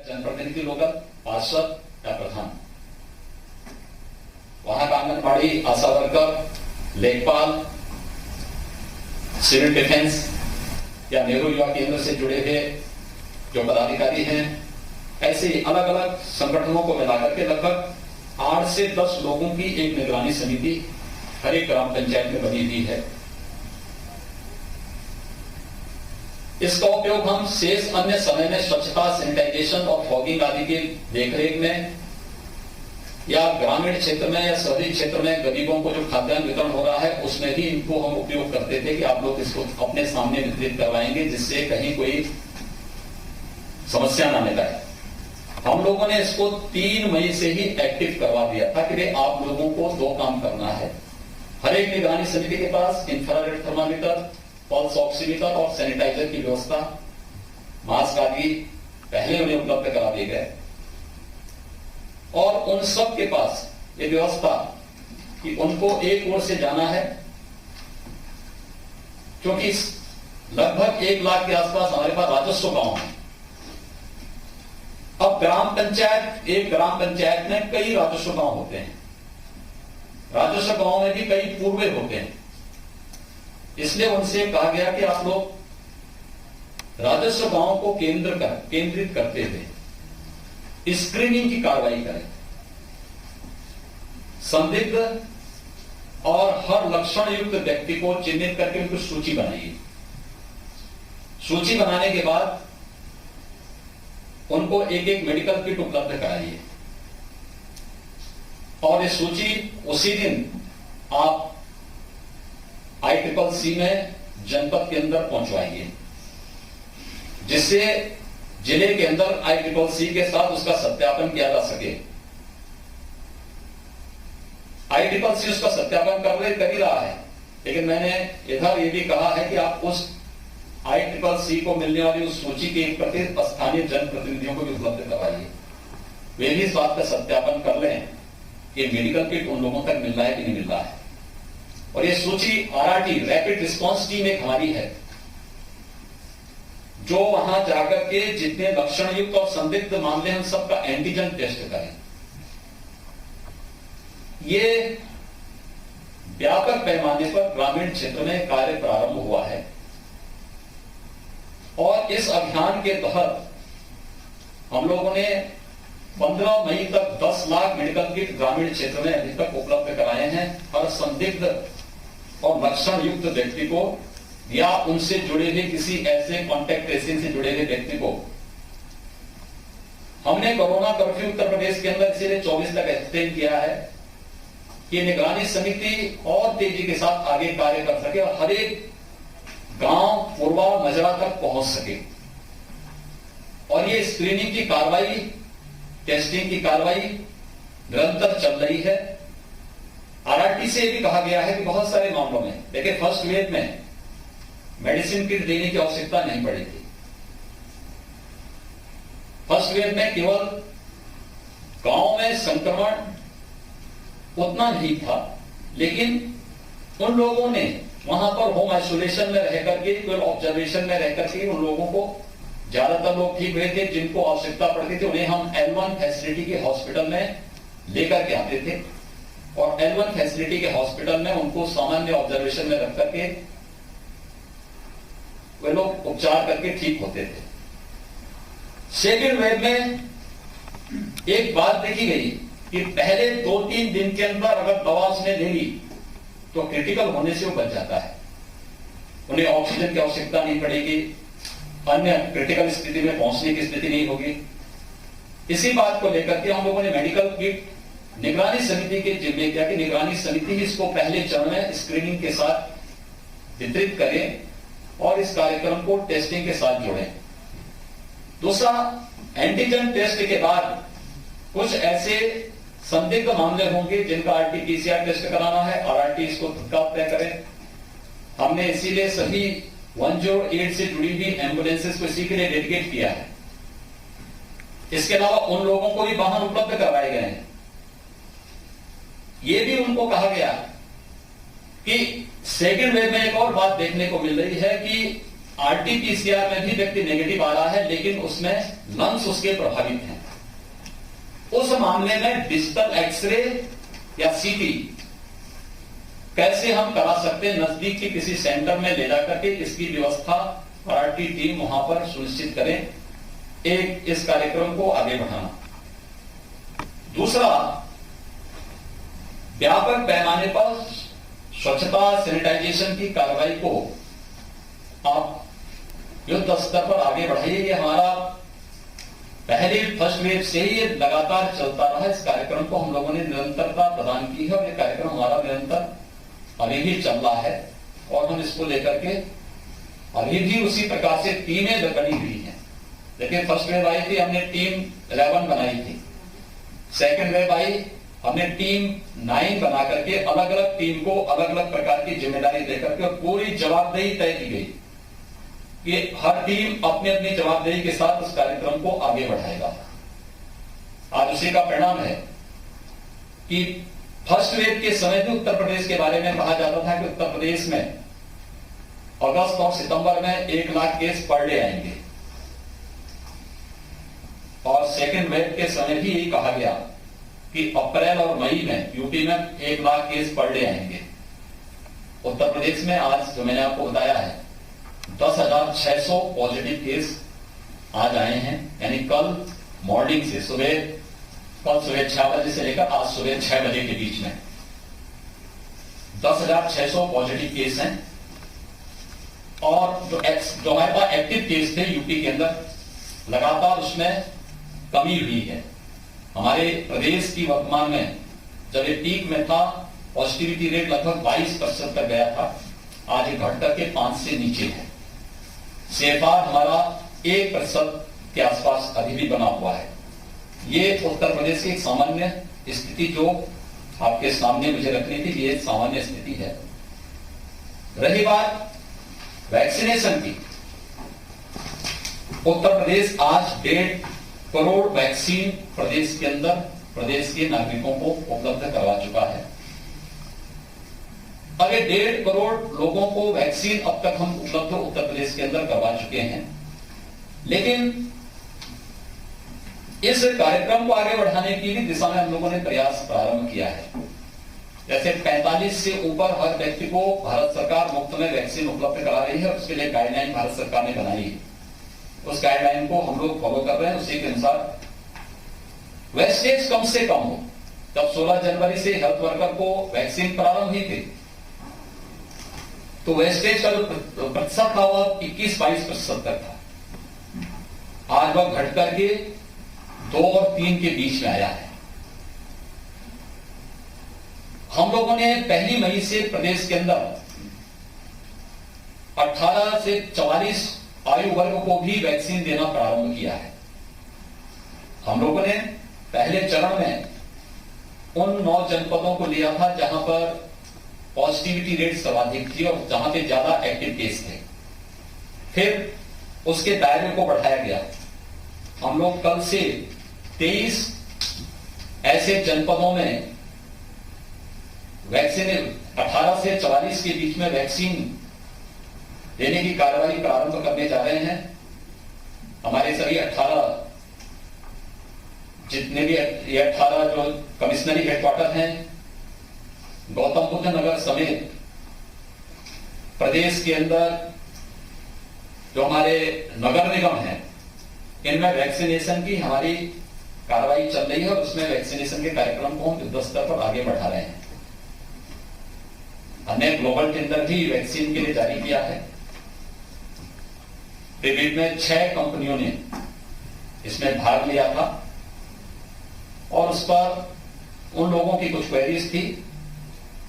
जनप्रतिनिधि लोग, पार्षद या प्रधान, वहां का आंगनबाड़ी, आशा वर्कर, लेखपाल, सिविल डिफेंस या नेहरू युवा केंद्र से जुड़े हुए जो पदाधिकारी हैं, ऐसे अलग अलग संगठनों को मिलाकर के लगभग 8 से 10 लोगों की एक निगरानी समिति हर एक ग्राम पंचायत में बनी हुई है। इसका उपयोग हम शेष अन्य समय में स्वच्छता, सैनिटाइजेशन और फॉगिंग आदि की देखरेख में या ग्रामीण क्षेत्र में या शहरी क्षेत्र में गरीबों को जो खाद्यान्न वितरण हो रहा है उसमें भी इनको हम उपयोग करते थे कि आप लोग इसको अपने सामने वितरित करवाएंगे जिससे कहीं कोई समस्या ना मिले। हम लोगों ने इसको 3 मई से ही एक्टिव करवा दिया था कि आप लोगों को 2 काम करना है। हर एक निगरानी समिति के पास इंफ्रारेड थर्मामीटर, पल्स ऑक्सीमीटर और सैनिटाइजर की व्यवस्था, मास्क आदि पहले उन्हें उपलब्ध करा दिए गए और उन सब के पास ये व्यवस्था कि उनको एक ओर से जाना है, क्योंकि लगभग 1 लाख के आसपास हमारे पास राजस्व गांव है। अब ग्राम पंचायत, एक ग्राम पंचायत में कई राजस्व गांव होते हैं, राजस्व गांव में भी कई पूर्वे होते हैं, इसलिए उनसे कहा गया कि आप लोग राजस्व गांव को केंद्रित करते हुए स्क्रीनिंग की कार्रवाई करें, संदिग्ध और हर लक्षण युक्त व्यक्ति को चिन्हित करके उनको सूची बनाइए। सूची बनाने के बाद उनको एक एक मेडिकल किट उपलब्ध कराइए और ये सूची उसी दिन आप ICCC में जनपद के अंदर पहुंचवाइए, जिससे जिले के अंदर ICCC के साथ उसका सत्यापन किया जा सके। ICCC उसका सत्यापन कर ही रहा है, लेकिन मैंने इधर ये भी कहा है कि आप उस ICCC को मिलने वाली उस सूची के एक प्रति स्थानीय जनप्रतिनिधियों को भी उपलब्ध करवाइए। वे भी इस बात का सत्यापन कर लें कि मेडिकल किट उन लोगों तक मिल रहा है कि नहीं मिल रहा है। और ये सूची RRT, रैपिड रिस्पांस टीम एक हमारी है, जो वहां जाकर के जितने लक्षण युक्त और संदिग्ध मामले हैं सबका एंटीजन टेस्ट करें। ये व्यापक पैमाने पर ग्रामीण क्षेत्र में कार्य प्रारंभ हुआ है और इस अभियान के तहत हम लोगों ने 15 मई तक 10 लाख मेडिकल किट ग्रामीण क्षेत्र में अभी तक उपलब्ध कराए हैं। हर संदिग्ध और लक्षण युक्त व्यक्ति को या उनसे जुड़े हुए किसी ऐसे कॉन्टैक्ट ट्रेसिंग से जुड़े हुए व्यक्ति को हमने कोरोना कर्फ्यू उत्तर प्रदेश के अंदर इसीलिए 24 तक एक्सटेंड किया है कि निगरानी समिति और तेजी के साथ आगे कार्य कर सके और हर एक गांव, पूर्वा, मजरा तक पहुंच सके। और ये स्क्रीनिंग की कार्रवाई, टेस्टिंग की कार्रवाई निरंतर चल रही है। RRT से भी कहा गया है कि बहुत सारे मामलों में, देखिए फर्स्ट वेव में मेडिसिन किट देने की आवश्यकता नहीं पड़ेगी। फर्स्ट वेव में केवल गांव में संक्रमण उतना नहीं था, लेकिन उन लोगों ने वहां पर होम आइसोलेशन में रह करके, केवल ऑब्जर्वेशन में रह करके उन लोगों को, ज्यादातर लोग ठीक हुए थे, जिनको आवश्यकता पड़ती थी उन्हें हम L1 फैसिलिटी के हॉस्पिटल में लेकर के आते थे और L1 फैसिलिटी के हॉस्पिटल में उनको सामान्य ऑब्जर्वेशन में रख करके वे लोग उपचार करके ठीक होते थे। सेकेंड वेव में एक बात देखी गई कि पहले 2-3 दिन के अंदर अगर दवा उसने ले ली तो क्रिटिकल होने से वो बच जाता है, उन्हें ऑक्सीजन की आवश्यकता नहीं पड़ेगी, अन्य क्रिटिकल स्थिति में पहुंचने की स्थिति नहीं होगी। इसी बात को लेकर के हम लोगों ने मेडिकल किट निगरानी समिति के जिम्मे किया कि निगरानी समिति ही इसको पहले चरण में स्क्रीनिंग के साथ वितरित करें और इस कार्यक्रम को टेस्टिंग के साथ जोड़ें। दूसरा, एंटीजन टेस्ट के बाद कुछ ऐसे संदिग्ध मामले होंगे जिनका RT-PCR टेस्ट कराना है, RRT इसको तत्काल तय करें। हमने इसीलिए सभी 108 से जुड़ी हुई एम्बुलेंसेस को इसी के लिए डेडिकेट किया है। इसके अलावा उन लोगों को भी वाहन उपलब्ध करवाए गए हैं। ये भी उनको कहा गया कि सेकेंड वेव में एक और बात देखने को मिल रही है कि आरटीपीसीआर में भी व्यक्ति नेगेटिव आ रहा है, लेकिन उसमें लंग्स उसके प्रभावित हैं, उस मामले में डिजिटल एक्सरे या सीटी कैसे हम करा सकते हैं, नजदीक के किसी सेंटर में ले जाकर के इसकी व्यवस्था आरटी टीम वहां पर सुनिश्चित करें, एक इस कार्यक्रम को आगे बढ़ाना। दूसरा, व्यापक पैमाने पर स्वच्छता सैनिटाइजेशन की कार्रवाई को आप युद्ध स्तर पर आगे बढ़ाइए। ये हमारा पहले फर्स्ट वेव से ही लगातार चलता रहा। इस कार्यक्रम को हम लोगों ने निरंतरता प्रदान की है और ये कार्यक्रम हमारा निरंतर अभी भी चल रहा है और हम इसको लेकर के अभी भी उसी प्रकार से टीमें बनी हुई हैं। देखिए, फर्स्ट वेव आई थी, हमने टीम 11 बनाई थी। सेकेंड वेव आई, हमने टीम 9 बना करके अलग अलग टीम को अलग अलग प्रकार की जिम्मेदारी देकर के पूरी जवाबदेही तय की गई कि हर टीम अपनी अपनी जवाबदेही के साथ उस कार्यक्रम को आगे बढ़ाएगा। आज उसी का परिणाम है कि फर्स्ट वेव के समय भी उत्तर प्रदेश के बारे में कहा जाता था कि उत्तर प्रदेश में अगस्त और सितंबर में 1 लाख केस पर डे आएंगे, और सेकेंड वेव के समय भी यही कहा गया कि अप्रैल और मई में यूपी में 1 लाख केस पर डे आएंगे। उत्तर प्रदेश में आज जो मैंने आपको बताया है 10,600 पॉजिटिव केस आज आए हैं, यानी कल मॉर्निंग से कल सुबह 6 बजे से लेकर आज सुबह 6 बजे के बीच में 10,600 पॉजिटिव केस हैं। और जो हमारे पास एक्टिव केस थे यूपी के अंदर, लगातार उसमें कमी हुई है। हमारे प्रदेश की वर्तमान में जब ये पीक में था, पॉजिटिविटी रेट लगभग 22% तक गया था, आज ये घट करके 5 से नीचे है। CFR हमारा 1% के आसपास अभी भी बना हुआ है। ये उत्तर प्रदेश की एक सामान्य स्थिति जो आपके सामने मुझे रखनी थी, ये सामान्य स्थिति है। रही बात वैक्सीनेशन की, उत्तर प्रदेश आज 1.5 करोड़ वैक्सीन प्रदेश के अंदर प्रदेश के नागरिकों को उपलब्ध करवा चुका है। अब ये 1.5 करोड़ लोगों को वैक्सीन अब तक हम उपलब्ध उत्तर प्रदेश के अंदर करवा चुके हैं, लेकिन इस कार्यक्रम को आगे बढ़ाने की भी दिशा में हम लोगों ने प्रयास प्रारंभ किया है। जैसे 45 से ऊपर हर व्यक्ति को भारत सरकार मुफ्त में वैक्सीन उपलब्ध करा रही है, उसके लिए गाइडलाइन भारत सरकार ने बनाई है। उस गाइडलाइन को हम लोग फॉलो कर रहे हैं। उसी के अनुसार वेस्टेज कम से कम हो। जब 16 जनवरी से हेल्थ वर्कर को वैक्सीन प्रारंभ हुई थी तो वेस्टेज का जो प्रतिशत था वह 21-22% तक था। आज वह घट करके 2 और 3 के बीच में आया है। हम लोगों ने 1 मई से प्रदेश के अंदर 18 से 44 आयु वर्ग को भी वैक्सीन देना प्रारंभ किया है। हम लोगों ने पहले चरण में उन 9 जनपदों को लिया था जहां पर पॉजिटिविटी रेट सर्वाधिक थी और जहां पे ज्यादा एक्टिव केस थे। फिर उसके दायरे को बढ़ाया गया। हम लोग कल से 23 ऐसे जनपदों में वैक्सीन 18 से 44 के बीच में वैक्सीन देने की कार्रवाई प्रारंभ करने जा रहे हैं। हमारे सभी 18 जितने भी ये 18 जो कमिश्नरी हेडक्वार्टर हैं, गौतम बुद्ध नगर समेत प्रदेश के अंदर जो हमारे नगर निगम हैं, इनमें वैक्सीनेशन की हमारी कार्रवाई चल रही है और उसमें वैक्सीनेशन के कार्यक्रम को हम युद्ध स्तर पर आगे बढ़ा रहे हैं। हमने ग्लोबल टेंडर भी वैक्सीन के लिए जारी किया है। पिरियड में 6 कंपनियों ने इसमें भाग लिया था और उस पर उन लोगों की कुछ क्वेरीज थी,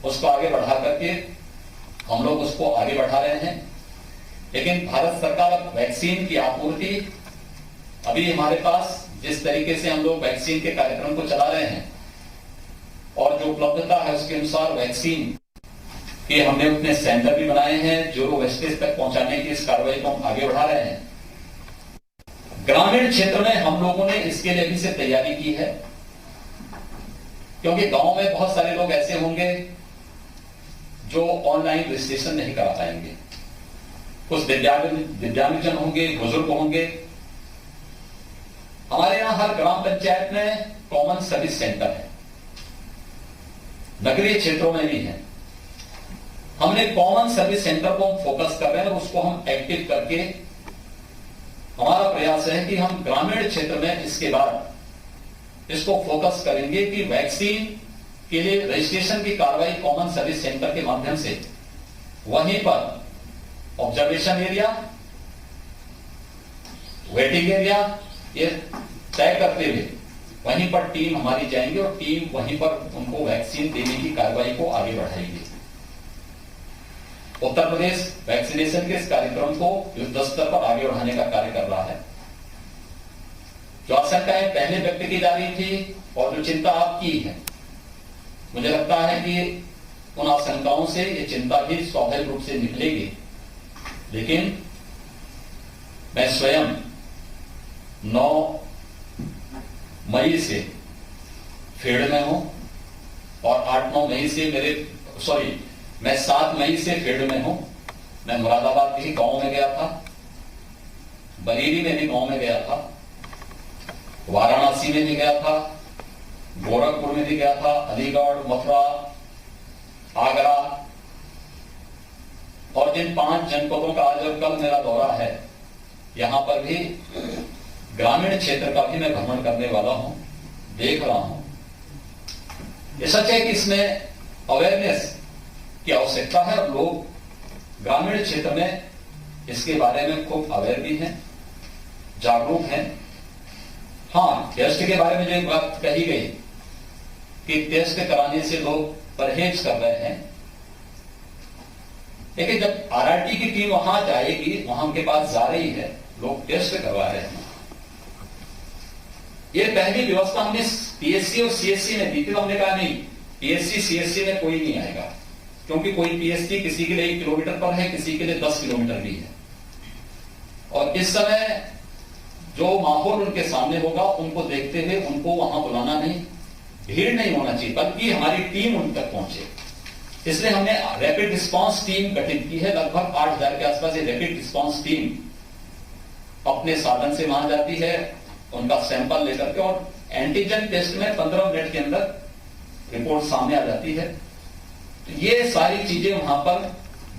उसको आगे बढ़ा करके हम लोग उसको आगे बढ़ा रहे हैं। लेकिन भारत सरकार वैक्सीन की आपूर्ति अभी हमारे पास जिस तरीके से हम लोग वैक्सीन के कार्यक्रम को चला रहे हैं और जो उपलब्धता है उसके अनुसार वैक्सीन कि हमने अपने सेंटर भी बनाए हैं जो वेस्टेज तक पहुंचाने की इस कार्रवाई को हम आगे बढ़ा रहे हैं। ग्रामीण क्षेत्र में हम लोगों ने इसके लिए भी से तैयारी की है, क्योंकि गांव में बहुत सारे लोग ऐसे होंगे जो ऑनलाइन रजिस्ट्रेशन नहीं करा पाएंगे। कुछ दिव्यांगजन होंगे, बुजुर्ग होंगे। हमारे यहां हर ग्राम पंचायत में कॉमन सर्विस सेंटर है, नगरीय क्षेत्रों में भी है। हमने कॉमन सर्विस सेंटर को हम फोकस कर रहे हैं और उसको हम एक्टिव करके हमारा प्रयास है कि हम ग्रामीण क्षेत्र में इसके बाद इसको फोकस करेंगे कि वैक्सीन के लिए रजिस्ट्रेशन की कार्रवाई कॉमन सर्विस सेंटर के माध्यम से वहीं पर ऑब्जर्वेशन एरिया, वेटिंग एरिया ये तय करते हुए वहीं पर टीम हमारी जाएंगी और टीम वहीं पर उनको वैक्सीन देने की कार्रवाई को आगे बढ़ाएगी। उत्तर प्रदेश वैक्सीनेशन के इस कार्यक्रम को युद्ध स्तर पर आगे बढ़ाने का कार्य कर रहा है। जो आशंकाएं पहले व्यक्त की जा रही थी और जो चिंता आपकी है, मुझे लगता है कि उन आशंकाओं से ये चिंता भी स्वाभाविक रूप से निकलेगी। लेकिन मैं स्वयं 9 मई से फील्ड में हूं और 8-9 मई से मैं 7 मई से फील्ड में हूं। मैं मुरादाबाद के ही गांव में गया था, बरेली में भी गांव में गया था, वाराणसी में भी गया था, गोरखपुर में भी गया था, अलीगढ़, मथुरा, आगरा और जिन 5 जनपदों का आज और कल मेरा दौरा है, यहां पर भी ग्रामीण क्षेत्र का भी मैं भ्रमण करने वाला हूं, देख रहा हूं। ये सच है कि इसमें अवेयरनेस की आवश्यकता है और लोग ग्रामीण क्षेत्र में इसके बारे में खूब अवेयर भी हैं, जागरूक हैं। हाँ, टेस्ट के बारे में जो एक बात कही गई कि टेस्ट कराने से लोग परहेज कर रहे हैं, लेकिन जब आरआरटी की टीम वहां जाएगी, वहां उनके पास जा रही है, लोग टेस्ट करवा रहे हैं। ये पहली व्यवस्था हमने पीएससी और सीएससी में दी थी, तो हमने कहा नहीं, पीएससी सीएससी में कोई नहीं आएगा, क्योंकि कोई पीएससी किसी के लिए 1 किलोमीटर पर है, किसी के लिए 10 किलोमीटर भी है। और इस समय जो माहौल उनके सामने होगा, उनको देखते हुए उनको वहां बुलाना नहीं, भीड़ नहीं होना चाहिए, बल्कि हमारी टीम उन तक पहुंचे। इसलिए हमने रैपिड रिस्पांस टीम गठित की है। लगभग 8000 के आसपास ये रैपिड रिस्पांस टीम अपने साधन से वहां जाती है, उनका सैंपल लेकर के, और एंटीजन टेस्ट में 15 मिनट के अंदर रिपोर्ट सामने आ जाती है। तो ये सारी चीजें वहां पर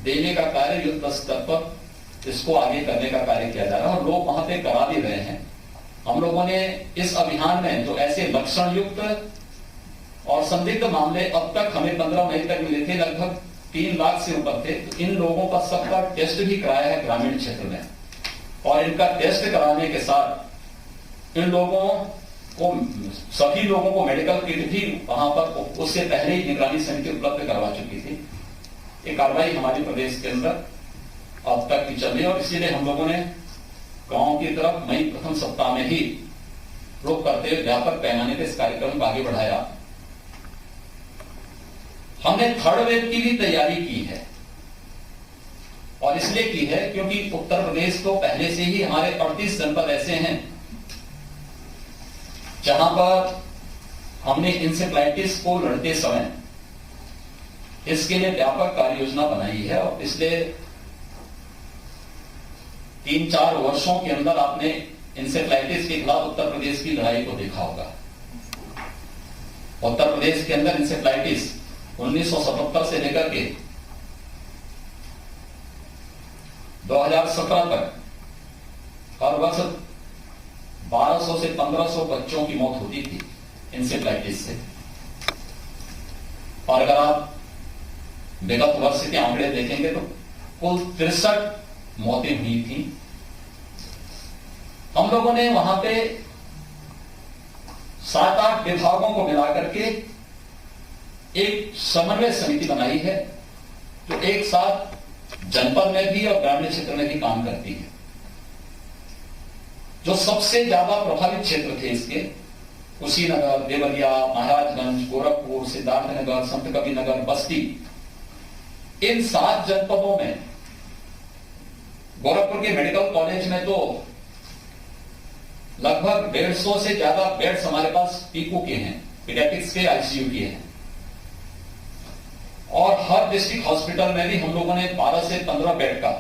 देने का कार्य युद्ध स्तर पर इसको आगे करने का कार्य किया जा रहा है और लोग वहां पे करा भी रहे हैं। हम लोगों ने इस अभियान में जो ऐसे लक्षण युक्त और संदिग्ध मामले अब तक हमें 15 मई तक मिले थे, लगभग 3 लाख से ऊपर थे, तो इन लोगों का सबका टेस्ट भी कराया है ग्रामीण क्षेत्र में। और इनका टेस्ट कराने के साथ इन लोगों को, सभी लोगों को मेडिकल किट भी वहां पर उससे पहले ही निगरानी समिति उपलब्ध करवा चुकी थी। ये कार्रवाई हमारे प्रदेश के अंदर अब तक की चल रही है और इसीलिए हम लोगों ने गांव की तरफ मई प्रथम सप्ताह में ही रुख करते हुए व्यापक पैमाने पर इस कार्यक्रम को आगे बढ़ाया। हमने 3rd वेव की भी तैयारी की है और इसलिए की है क्योंकि उत्तर प्रदेश तो पहले से ही हमारे 38 जनपद ऐसे हैं जहां पर हमने इंसेफ्लाइटिस को लड़ते समय इसके लिए व्यापक कार्य योजना बनाई है और पिछले 3-4 वर्षों के अंदर आपने इंसेफ्लाइटिस के खिलाफ उत्तर प्रदेश की लड़ाई को देखा होगा। उत्तर प्रदेश के अंदर इंसेफ्लाइटिस 1977 से लेकर के 2017 तक हर वर्ष 1200 से 1500 बच्चों की मौत होती थी इंसेफ्लाइटिस से। और अगर आप विगत वर्ष के आंकड़े देखेंगे तो कुल 63 मौतें हुई थी। हम लोगों ने वहां पे 7-8 विभागों को मिलाकर के एक समन्वय समिति बनाई है जो एक साथ जनपद में भी और ग्रामीण क्षेत्र में भी काम करती है। जो सबसे ज्यादा प्रभावित क्षेत्र थे इसके, कुशीनगर, देवरिया, महाराजगंज, गोरखपुर, सिद्धार्थनगर, संत कबीरनगर, बस्ती, इन 7 जनपदों में गोरखपुर के मेडिकल कॉलेज में तो लगभग 150 से ज्यादा बेड्स हमारे पास पीकू के हैं, पीडियाट्रिक्स के, आईसीयू के हैं। और हर डिस्ट्रिक्ट हॉस्पिटल में भी हम लोगों ने 12 से 15 बेड का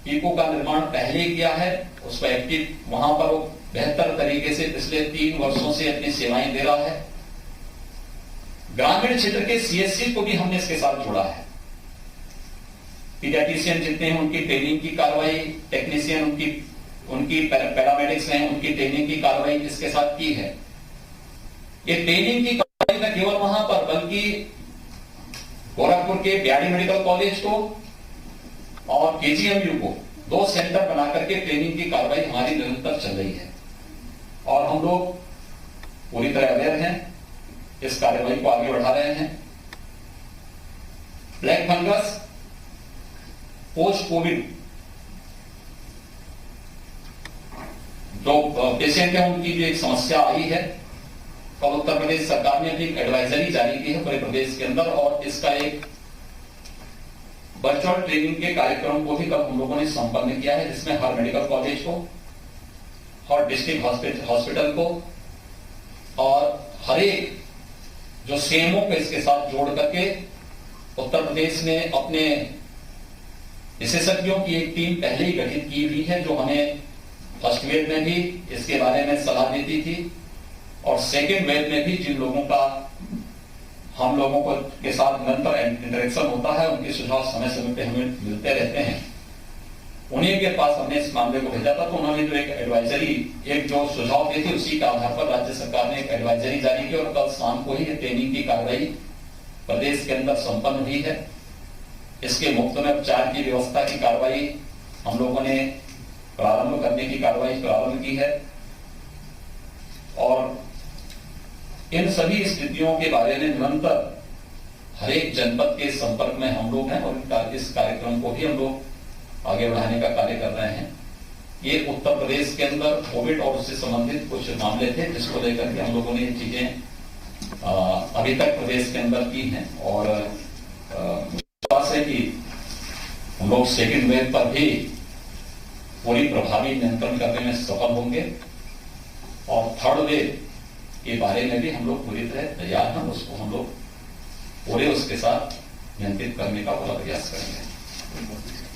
टीपू का निर्माण पहले ही किया है, उसको एक्टिव वहां पर वो बेहतर तरीके से पिछले 3 वर्षों से अपनी सेवाएं दे रहा है। ग्रामीण क्षेत्र के सीएससी को भी हमने इसके साथ जोड़ा है। पीडियाट्रिशियन जितने हैं उनकी ट्रेनिंग की कार्रवाई, टेक्नीशियन उनकी पैरामेडिक्स हैं उनकी ट्रेनिंग की कार्रवाई इसके साथ की है। ये ट्रेनिंग की कार्रवाई न केवल वहां पर बल्कि गोरखपुर के बीआरडी मेडिकल कॉलेज को और केजीएमयू को 2 सेंटर बनाकर के ट्रेनिंग की कार्रवाई हमारी निरंतर चल रही है और हम लोग पूरी तरह अवेयर हैं, इस कार्रवाई को आगे बढ़ा रहे हैं। ब्लैक फंगस पोस्ट कोविड जो पेशेंट है उनकी भी एक समस्या आई है और उत्तर प्रदेश सरकार ने भी एक एडवाइजरी जारी की है पूरे प्रदेश के अंदर और इसका एक वर्चुअल ट्रेनिंग के कार्यक्रम को भी कल हम लोगों ने संपन्न किया है, जिसमें हर मेडिकल कॉलेज को, हर डिस्ट्रिक्ट हॉस्पिटल को और हर एक जो सीएमओ को इसके साथ जोड़ करके उत्तर प्रदेश ने अपने विशेषज्ञों की एक टीम पहले ही गठित की हुई है, जो हमें फर्स्ट वेव में भी इसके बारे में सलाह देती थी और सेकेंड वेव में भी जिन लोगों का हम लोगों को के साथ निरंतर इंटरेक्शन होता है, उनके सुझाव समय समय पे हमें मिलते रहते हैं, उन्हीं के पास हमने इस मामले को भेजा था। तो उन्होंने जो एक एडवाइजरी एक जो सुझाव दिए थे उसी के आधार पर राज्य सरकार ने एक एडवाइजरी जारी की और कल शाम को ही ट्रेनिंग की कार्रवाई प्रदेश के अंदर संपन्न हुई है। इसके मुफ्त में उपचार की व्यवस्था की कार्रवाई हम लोगों ने प्रारंभ करने की कार्रवाई प्रारंभ की है और इन सभी स्थितियों के बारे में निरंतर हर एक जनपद के संपर्क में हम लोग हैं और इस कार्यक्रम को भी हम लोग आगे बढ़ाने का कार्य कर रहे हैं। ये उत्तर प्रदेश के अंदर कोविड और उससे संबंधित कुछ मामले थे जिसको लेकर के हम लोगों ने ये चीजें अभी तक प्रदेश के अंदर की हैं और विश्वास है कि हम लोग सेकेंड वेव पर भी पूरी प्रभावी नियंत्रण करने में सफल होंगे और थर्ड वेव के बारे में भी हम लोग पूरी तरह तैयार हैं, उसको हम लोग पूरे उसके साथ नियंत्रित करने का पूरा प्रयास करेंगे।